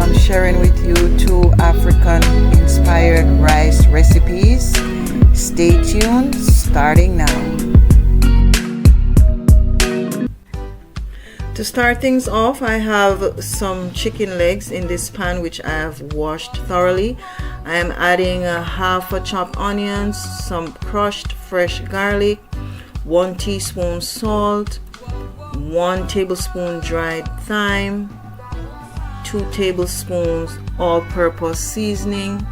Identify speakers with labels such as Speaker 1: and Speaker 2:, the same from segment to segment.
Speaker 1: I'm sharing with you 2 African inspired rice recipes. Stay tuned, starting now. To start things off, I have some chicken legs in this pan which I have washed thoroughly. I am adding half a chopped onions, some crushed fresh garlic, 1 teaspoon salt, 1 tablespoon dried thyme, 2 tablespoons all-purpose seasoning,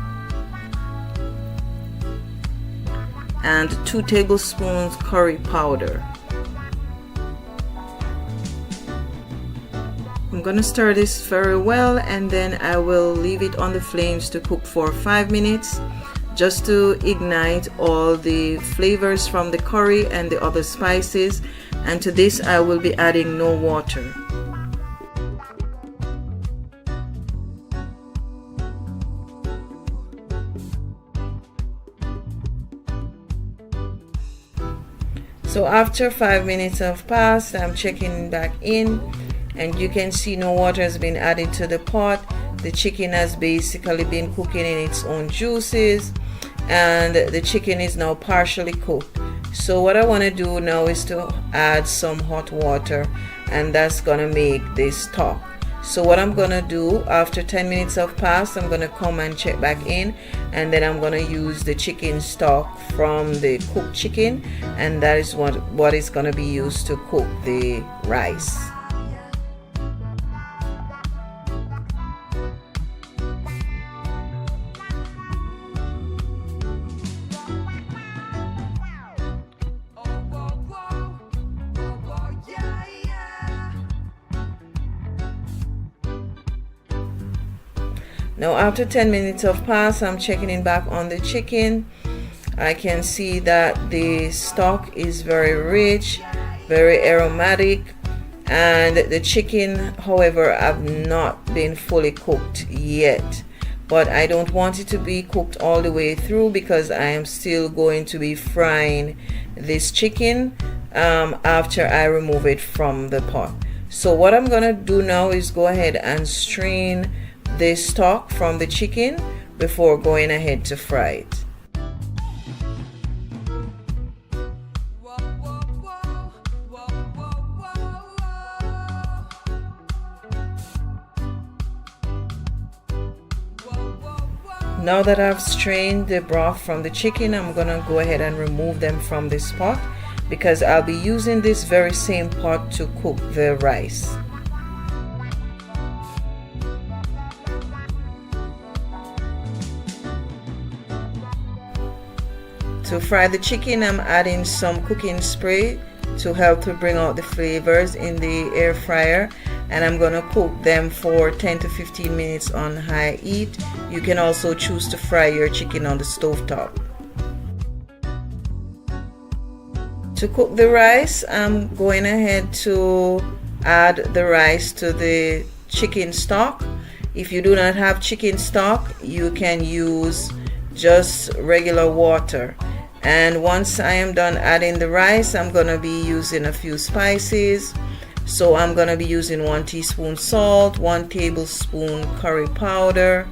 Speaker 1: and 2 tablespoons curry powder. I'm gonna stir this very well, and then I will leave it on the flames to cook for 5 minutes just to ignite all the flavors from the curry and the other spices. And to this I will be adding no water. So after 5 minutes have passed, I'm checking back in, and you can see no water has been added to the pot. The chicken has basically been cooking in its own juices, and the chicken is now partially cooked. So what I want to do now is to add some hot water, and that's gonna make this stock. So what I'm gonna do after 10 minutes have passed, I'm gonna come and check back in, and then I'm gonna use the chicken stock from the cooked chicken, and that is what is gonna be used to cook the rice. Now after 10 minutes have passed, I'm checking in back on the chicken. I can see that the stock is very rich, very aromatic, and the chicken, however, have not been fully cooked yet. But I don't want it to be cooked all the way through because I am still going to be frying this chicken after I remove it from the pot. So what I'm gonna do now is go ahead and strain the stock from the chicken before going ahead to fry it. Now that I've strained the broth from the chicken, I'm gonna go ahead and remove them from this pot because I'll be using this very same pot to cook the rice. To fry the chicken, I'm adding some cooking spray to help to bring out the flavors in the air fryer, and I'm gonna cook them for 10 to 15 minutes on high heat. You can also choose to fry your chicken on the stove top. To cook the rice, I'm going ahead to add the rice to the chicken stock. If you do not have chicken stock, you can use just regular water. And once I am done adding the rice, I'm gonna be using a few spices. So I'm gonna be using 1 teaspoon salt, 1 tablespoon curry powder,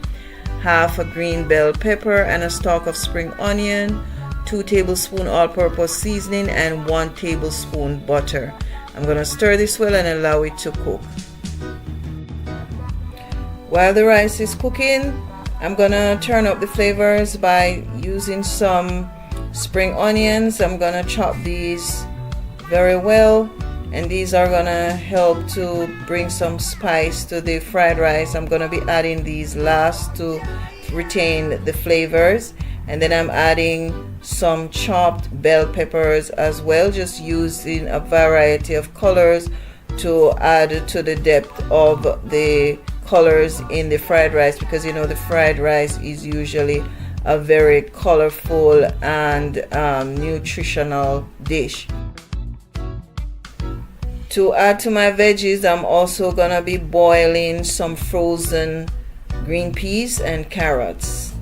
Speaker 1: half a green bell pepper, and a stalk of spring onion, 2 tablespoons all-purpose seasoning, and 1 tablespoon butter. I'm gonna stir this well and allow it to cook. While the rice is cooking, I'm gonna turn up the flavors by using some spring onions. I'm gonna chop these very well, and these are gonna help to bring some spice to the fried rice. I'm gonna be adding these last to retain the flavors, and then I'm adding some chopped bell peppers as well, just using a variety of colors to add to the depth of the colors in the fried rice, because you know the fried rice is usually a very colorful and nutritional dish. To add to my veggies, I'm also gonna be boiling some frozen green peas and carrots.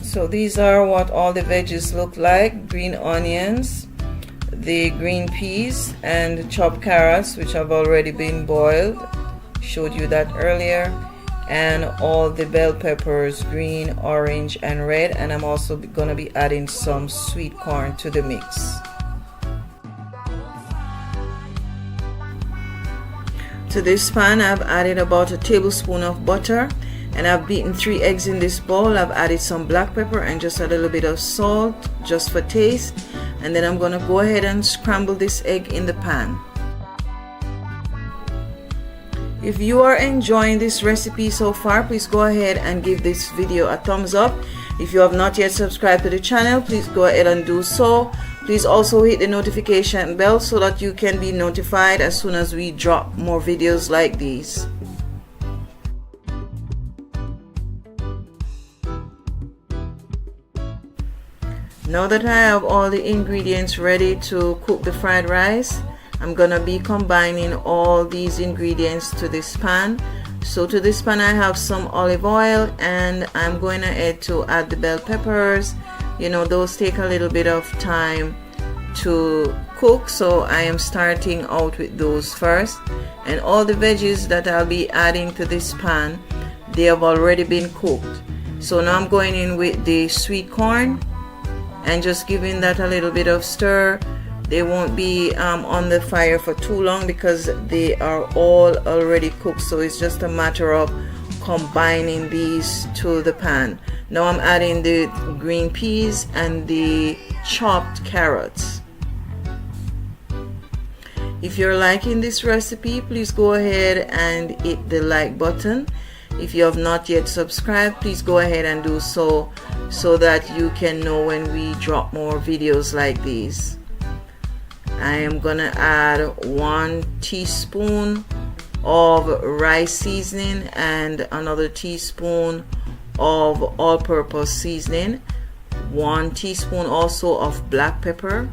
Speaker 1: So these are what all the veggies look like: green onions, the green peas, and chopped carrots, which have already been boiled. showed you that earlier, and all the bell peppers, green, orange, and red. And I'm also gonna be adding some sweet corn to the mix. To this pan, I've added about a tablespoon of butter, and I've beaten 3 eggs in this bowl. I've added some black pepper and just a little bit of salt just for taste, and then I'm gonna go ahead and scramble this egg in the pan. If you are enjoying this recipe so far, please go ahead and give this video a thumbs up. If you have not yet subscribed to the channel, please go ahead and do so. Please also hit the notification bell so that you can be notified as soon as we drop more videos like these. Now that I have all the ingredients ready to cook the fried rice, I'm gonna be combining all these ingredients to this pan. So to this pan I have some olive oil, and I'm going ahead to add the bell peppers. You know, those take a little bit of time to cook, so I am starting out with those first. And all the veggies that I'll be adding to this pan, they have already been cooked. So now I'm going in with the sweet corn and just giving that a little bit of stir. They won't be on the fire for too long because they are all already cooked, so it's just a matter of combining these to the pan. Now I'm adding the green peas and the chopped carrots. If you're liking this recipe, please go ahead and hit the like button. If you have not yet subscribed, please go ahead and do so that you can know when we drop more videos like these. I am gonna add 1 teaspoon of rice seasoning and another teaspoon of all-purpose seasoning, 1 teaspoon also of black pepper,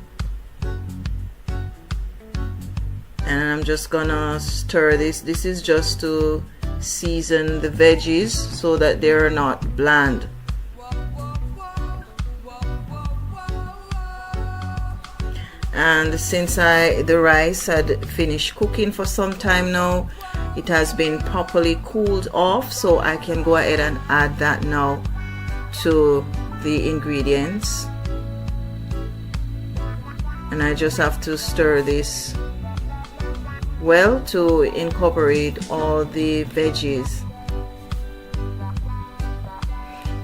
Speaker 1: and I'm just gonna stir this. This is just to season the veggies so that they're not bland. And since the rice had finished cooking for some time now, it has been properly cooled off, so I can go ahead and add that now to the ingredients. And I just have to stir this well to incorporate all the veggies.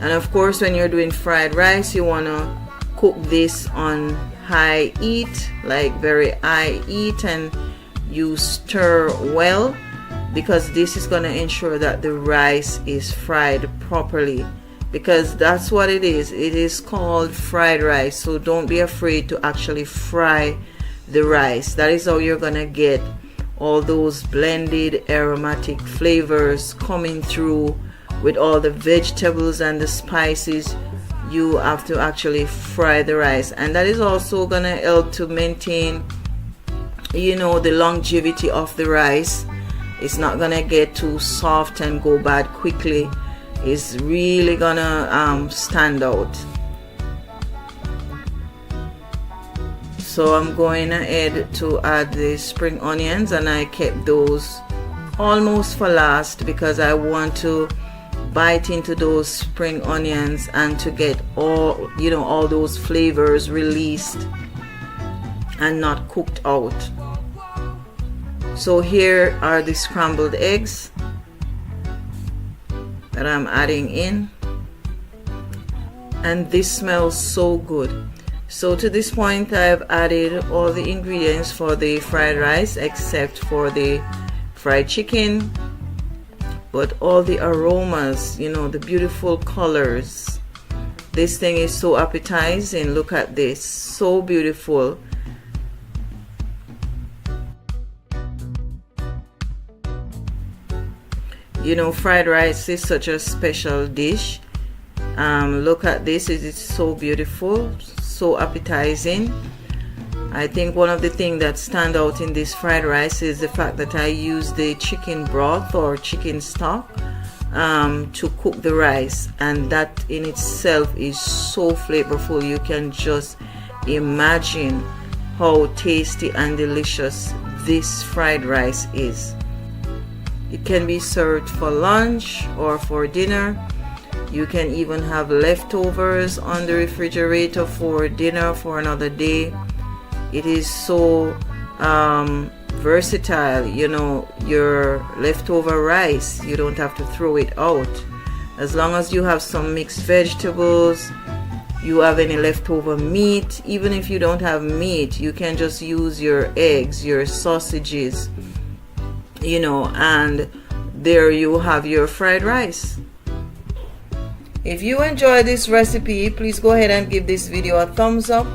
Speaker 1: And of course, when you're doing fried rice, you want to cook this on high heat, like very high heat, and you stir well, because this is going to ensure that the rice is fried properly, because that's what it is. It is called fried rice, so don't be afraid to actually fry the rice. That is how you're going to get all those blended aromatic flavors coming through with all the vegetables and the spices. You have to actually fry the rice, and that is also gonna help to maintain, you know, the longevity of the rice. It's not gonna get too soft and go bad quickly. It's really gonna stand out. So I'm going ahead to add the spring onions, and I kept those almost for last because I want to bite into those spring onions and to get all, you know, all those flavors released and not cooked out. So here are the scrambled eggs that I'm adding in, and this smells so good. So to this point I've added all the ingredients for the fried rice except for the fried chicken. But all the aromas, you know, the beautiful colors. This thing is so appetizing. Look at this, so beautiful. You know, fried rice is such a special dish. Look at this, it is so beautiful, so appetizing. I think one of the things that stand out in this fried rice is the fact that I use the chicken broth or chicken stock to cook the rice, and that in itself is so flavorful. You can just imagine how tasty and delicious this fried rice is. It can be served for lunch or for dinner. You can even have leftovers on the refrigerator for dinner for another day. It is so versatile. You know, your leftover rice, you don't have to throw it out. As long as you have some mixed vegetables, you have any leftover meat, even if you don't have meat, you can just use your eggs, your sausages, you know, and there you have your fried rice. If you enjoyed this recipe, please go ahead and give this video a thumbs up.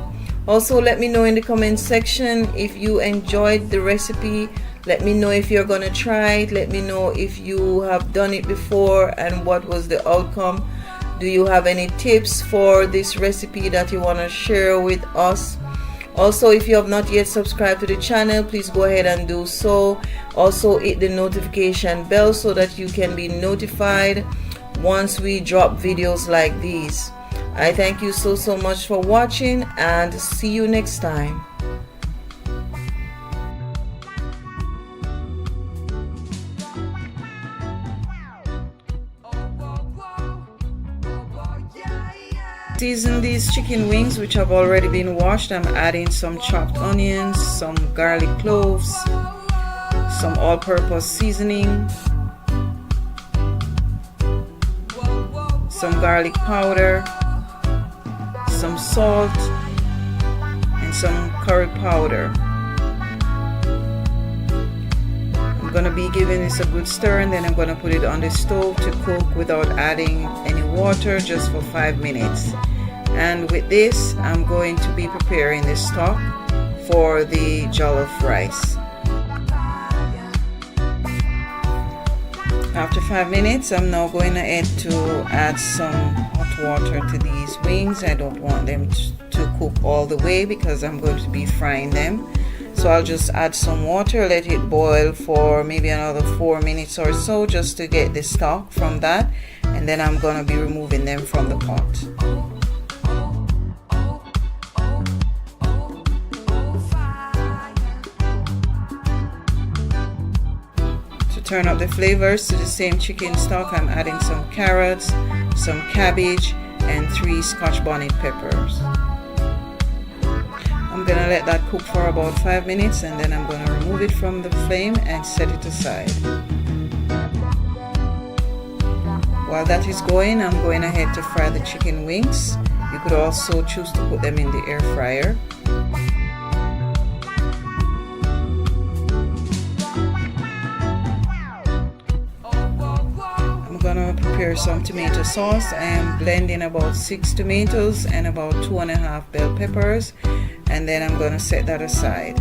Speaker 1: Also, let me know in the comment section if you enjoyed the recipe. Let me know if you're gonna try it. Let me know if you have done it before and what was the outcome. Do you have any tips for this recipe that you want to share with us? Also, if you have not yet subscribed to the channel, please go ahead and do so. Also, hit the notification bell so that you can be notified once we drop videos like these. I thank you so much for watching, and see you next time. Season these chicken wings, which have already been washed. I'm adding some chopped onions, some garlic cloves, some all-purpose seasoning, some garlic powder, some salt, and some curry powder. I'm going to be giving this a good stir, and then I'm going to put it on the stove to cook without adding any water, just for 5 minutes. And with this, I'm going to be preparing the stock for the jollof rice. After 5 minutes, I'm now going ahead to add some hot water to these wings. I don't want them to cook all the way because I'm going to be frying them. So I'll just add some water, let it boil for maybe another 4 minutes or so, just to get the stock from that, and then I'm going to be removing them from the pot. To turn up the flavors to the same chicken stock, I'm adding some carrots, some cabbage, and 3 Scotch bonnet peppers. I'm going to let that cook for about 5 minutes, and then I'm going to remove it from the flame and set it aside. While that is going, I'm going ahead to fry the chicken wings. You could also choose to put them in the air fryer. I'm going to prepare some tomato sauce. I am blending about 6 tomatoes and about 2.5 bell peppers. And then I'm going to set that aside.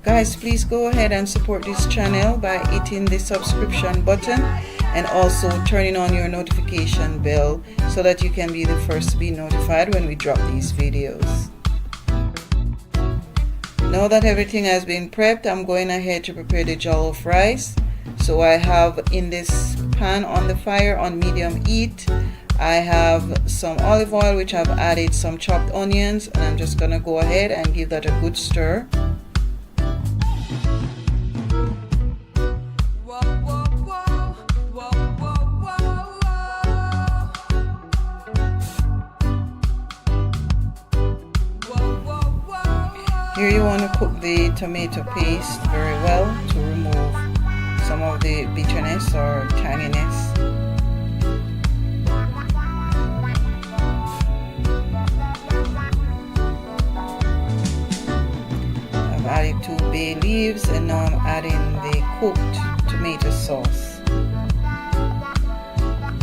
Speaker 1: Guys, please go ahead and support this channel by hitting the subscription button and also turning on your notification bell so that you can be the first to be notified when we drop these videos. Now that everything has been prepped, I'm going ahead to prepare the jollof rice. So I have in this pan on the fire on medium heat, I have some olive oil, which I've added some chopped onions, and I'm just gonna go ahead and give that a good stir. Here you want to cook the tomato paste very well to remove some of the bitterness or tanginess. Added 2 bay leaves, and now I'm adding the cooked tomato sauce.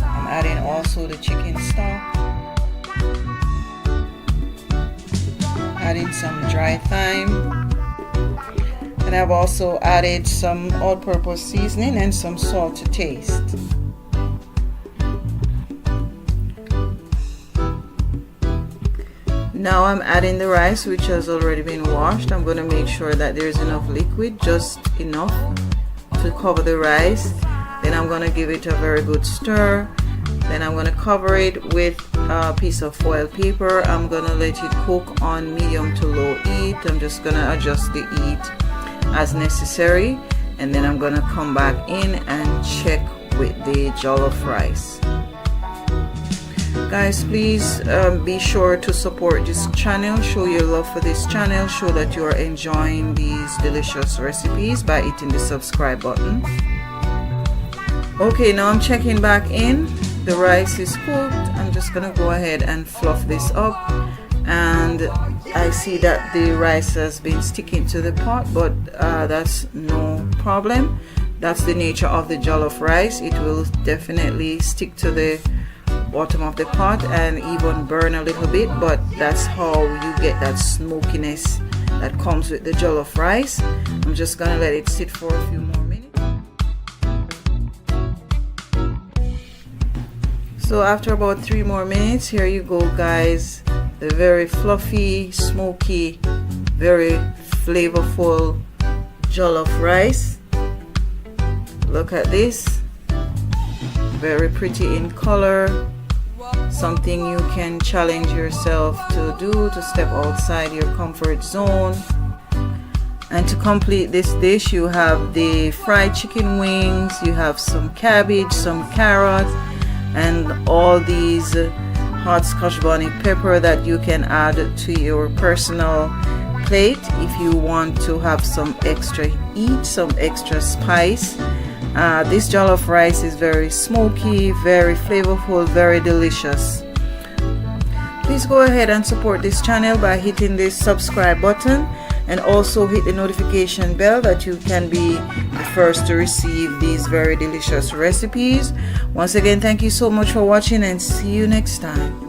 Speaker 1: I'm adding also the chicken stock, adding some dry thyme, and I've also added some all-purpose seasoning and some salt to taste. Now I'm adding the rice, which has already been washed. I'm going to make sure that there's enough liquid, just enough to cover the rice. Then I'm going to give it a very good stir. Then I'm going to cover it with a piece of foil paper. I'm going to let it cook on medium to low heat. I'm just going to adjust the heat as necessary. and then I'm gonna come back in and check with the jollof rice. Guys, please be sure to support this channel, show your love for this channel, show that you are enjoying these delicious recipes by hitting the subscribe button. Okay, now I'm checking back in. The rice is cooked. I'm just gonna go ahead and fluff this up, and I see that the rice has been sticking to the pot, but that's no problem. That's the nature of the jollof rice. It will definitely stick to the bottom of the pot and even burn a little bit, but that's how you get that smokiness that comes with the jollof rice. I'm just gonna let it sit for a few more minutes. So after about 3 more minutes, here you go, guys, the very fluffy, smoky, very flavorful jollof rice. Look at this, very pretty in color. Something you can challenge yourself to do, to step outside your comfort zone. And to complete this dish, you have the fried chicken wings, you have some cabbage, some carrots, and all these hot scotch bonnet pepper that you can add to your personal plate if you want to have some extra heat, some extra spice. This jollof rice is very smoky, very flavorful, very delicious. Please go ahead and support this channel by hitting the subscribe button, and also hit the notification bell that you can be the first to receive these very delicious recipes. Once again, thank you so much for watching, and see you next time.